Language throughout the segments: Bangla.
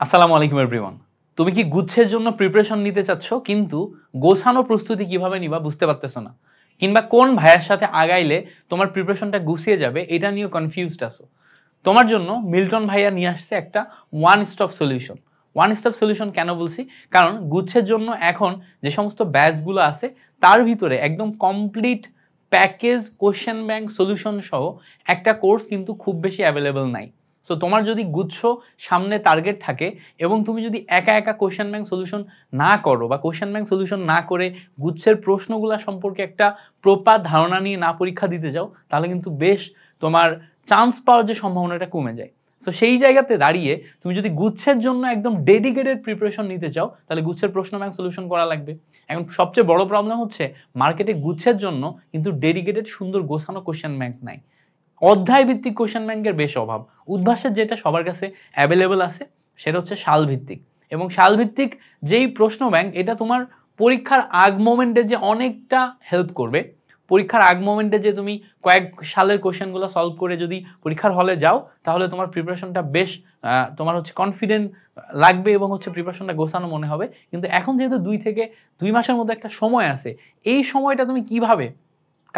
আসসালামু আলাইকুম এভরিওয়ান। তুমি কি গুচ্ছের জন্য প্রিপারেশন নিতে চাচ্ছ কিন্তু গোছানো প্রস্তুতি কিভাবে নিবা বুঝতে পারতেছো না, কিংবা কোন ভাইয়ের সাথে আগাইলে তোমার প্রিপারেশনটা গুছিয়ে যাবে এটা নিয়ে কনফিউজড আছো? তোমার জন্য মিল্টন ভাইয়া নিয়ে আসছে একটা one stop solution. One stop solution কেন বলছি? কারণ গুচ্ছের জন্য এখন যে সমস্ত ব্যাচগুলো আছে তার ভিতরে একদম complete package question bank solution সহ একটা কোর্স কিন্তু খুব বেশি অ্যাভেলেবল নাই। সো তোমার যদি গুচ্ছ সামনে টার্গেট থাকে এবং তুমি যদি একা একা কোশ্চেন ব্যাংক সলিউশন না করো বা কোশ্চেন ব্যাংক সলিউশন না করে গুচ্ছের প্রশ্নগুলো সম্পর্কে একটা প্রপার ধারণা নিয়ে না পরীক্ষা দিতে যাও, তাহলে কিন্তু বেশ তোমার চান্স পাওয়ার যে সম্ভাবনাটা কমে যায়। সো সেই জায়গাতে দাঁড়িয়ে তুমি যদি গুচ্ছের জন্য একদম ডেডিকেটেড প্রিপারেশন নিতে চাও তাহলে গুচ্ছের প্রশ্ন ব্যাংক সলিউশন করা লাগবে। এখন সবচেয়ে বড় প্রবলেম হচ্ছে মার্কেটে গুচ্ছের জন্য কিন্তু ডেডিকেটেড সুন্দর গোছানো কোশ্চেন ব্যাংক নাই। অধ্যায় ভিত্তিক কোশ্চেন ব্যাংকের বেশ অভাব। উদ্ভাসের যেটা সবার কাছে অ্যাভেলেবল আছে সেটা হচ্ছে সাল ভিত্তিক, এবং সাল ভিত্তিক যেই প্রশ্ন ব্যাংক এটা তোমার পরীক্ষার আগ মোমেন্টে যে অনেকটা হেল্প করবে। পরীক্ষার আগ মোমেন্টে যে তুমি কয়েক সালের কোশ্চেনগুলো সলভ করে যদি পরীক্ষার হলে যাও তাহলে তোমার প্রিপারেশনটা বেশ তোমার হচ্ছে কনফিডেন্ট লাগবে এবং হচ্ছে প্রিপারেশনটা গোছানো মনে হবে। কিন্তু এখন যেহেতু 2 মাসের মধ্যে একটা সময় আছে, এই সময়টা তুমি কিভাবে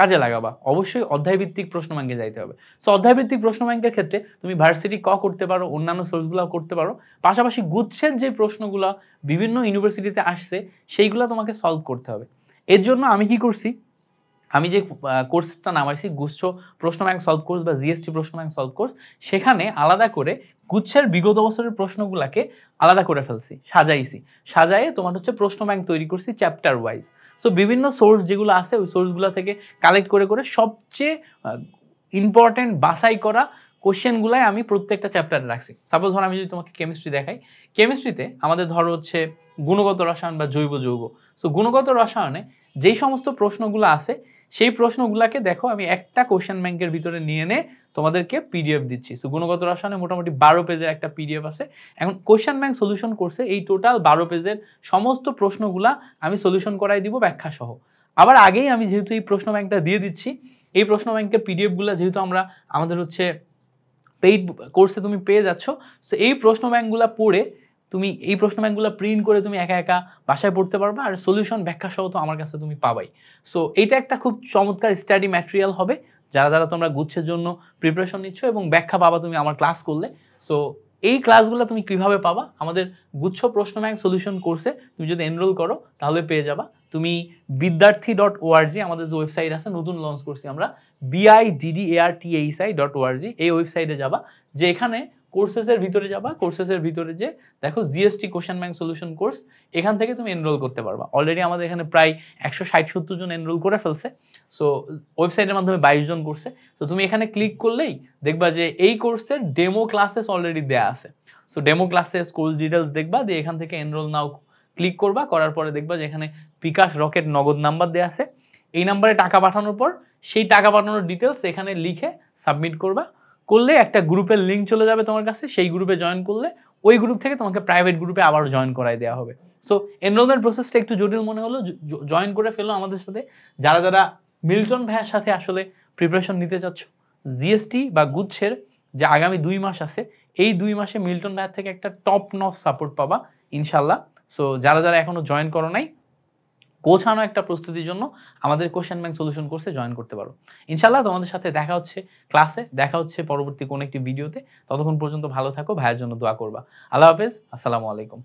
কাজে লাগাবা? অবশ্যই অধ্যায় ভিত্তিক প্রশ্ন ব্যাংকে যাইতে হবে। সো অধ্যায় ভিত্তিক প্রশ্ন ব্যাংকের ক্ষেত্রে তুমি ভার্সিটি করতে পারো, অন্যান্য সোর্সগুলো করতে পারো, পাশাপাশি গুচ্ছের যে প্রশ্নগুলো বিভিন্ন ইউনিভার্সিটিতে আসছে সেইগুলো তোমাকে সলভ করতে হবে। এর জন্য আমি কি করছি, আমি যে কোর্সটা নামাইছি গুচ্ছ প্রশ্ন ব্যাংক সলভ কোর্স বা জিএসটি প্রশ্ন ব্যাংক সলভ কোর্স, সেখানে আলাদা করে গুচ্ছের বিগত বছরের প্রশ্নগুলোকে আলাদা করে ফেলছি, সাজাইয়ে তোমার হচ্ছে প্রশ্ন ব্যাংক তৈরি করছি চ্যাপ্টার ওয়াইজ। সো বিভিন্ন সোর্স যেগুলো আছে ওই সোর্সগুলো থেকে কালেক্ট করে করে সবচেয়ে ইম্পর্টেন্ট বাছাই করা কোশ্চেনগুলাই আমি প্রত্যেকটা চ্যাপ্টারে রাখছি। সাপোজ ধর আমি যদি তোমাকে কেমিস্ট্রি দেখাই, কেমিস্ট্রিতে আমাদের ধরো হচ্ছে গুণগত রসায়ন বা জৈব যৌগ। সো গুণগত রসায়নে যেই সমস্ত প্রশ্নগুলো আছে সেই প্রশ্নগুলোকে দেখো আমি একটা কোশ্চেন ব্যাংকের ভিতরে নিয়ে এনে তোমাদেরকে পিডিএফ দিচ্ছি। সো গুণগত রসায়নে মোটামুটি 12 পেজের একটা পিডিএফ আছে। এখন কোশ্চেন ব্যাংক সলিউশন কোর্সে এই টোটাল 12 পেজের সমস্ত প্রশ্নগুলা আমি সলিউশন করাই দিব ব্যাখ্যা সহ। আবার আগেই আমি যেহেতু এই প্রশ্ন ব্যাংকটা দিয়ে দিচ্ছি, এই প্রশ্ন ব্যাংকের পিডিএফ গুলা যেহেতু আমরা আমাদের হচ্ছে পেইড কোর্সে তুমি পেয়ে যাচ্ছ, সো এই প্রশ্ন ব্যাংকগুলা পড়ে তুমি এই প্রশ্ন ব্যাংকগুলো প্রিন্ট করে তুমি একা একা বাসায় পড়তে পারবে, আর সলিউশন ব্যাখ্যা সহ তো আমার কাছে তুমি পাবাই। সো এইটা একটা খুব চমৎকার স্টাডি ম্যাটেরিয়াল হবে যারা যারা তোমরা গুচ্ছের জন্য প্রিপারেশন নিচ্ছ, এবং ব্যাখ্যা পাবা তুমি আমার ক্লাস করলে। সো এই ক্লাসগুলো তুমি কিভাবে পাবা? আমাদের গুচ্ছ প্রশ্ন ব্যাংক সলিউশন কোর্সে তুমি যদি এনরোল করো তাহলে পেয়ে যাবা। তুমি bidarthi.org আমাদের যে ওয়েবসাইট আছে, নতুন লঞ্চ করছি আমরা, bidarthi.org, এই ওয়েবসাইটে যাবা, যে এখানে কোর্সেসের ভিতরে যাবা, কোর্সেসের ভিতরে যে দেখো GST question bank solution course, এখান থেকে তুমি এনরোল করতে পারবা। অলরেডি আমাদের এখানে প্রায় 160-70 জন এনরোল করে ফেলছে। সো ওয়েবসাইটের মাধ্যমে 22 জন করছে। তো তুমি এখানে ক্লিক করলেই দেখবা যে এই কোর্সের ডেমো ক্লাসেস অলরেডি দেয়া আছে। So demo classes course details দেখবা, দিয়ে এখান থেকে এনরোল নাও ক্লিক করবা, করার পরে দেখবা যে এখানে বিকাশ রকেট নগদ নাম্বার দেয়া আছে। এই নাম্বারে টাকা পাঠানোর পর সেই টাকা পাঠানোর ডিটেইলস এখানে লিখে সাবমিট করবা। করলে একটা গ্রুপের লিংক চলে যাবে তোমার কাছে, সেই গ্রুপে জয়েন করলে ওই গ্রুপ থেকে তোমাকে প্রাইভেট গ্রুপে আবার জয়েন করাই দেওয়া হবে। সো এনরোলমেন্ট প্রসেসটা একটু জটিল মনে হলো, জয়েন করে ফেলো আমাদের সাথে। যারা যারা মিল্টন ভাইয়ের সাথে আসলে প্রিপারেশন নিতে চাচ্ছ জিএসটি বা গুচ্ছের যে আগামী 2 মাস আছে, এই 2 মাসে মিল্টন ভাইয়ের থেকে একটা টপ নচ সাপোর্ট পাবা ইনশাল্লাহ। সো যারা যারা এখনো জয়েন করো নাই, গোছানো একটা প্রস্তুতির জন্য আমাদের কোশ্চেন ব্যাংক সলিউশন কোর্সে জয়েন করতে পারো। ইনশাল্লাহ তোমাদের সাথে দেখা হচ্ছে ক্লাসে, দেখা হচ্ছে পরবর্তী কোন একটি ভিডিওতে। ততক্ষণ পর্যন্ত ভালো থাকো, ভাইয়ের জন্য দোয়া করবা। আল্লাহ হাফেজ, আসসালামু আলাইকুম।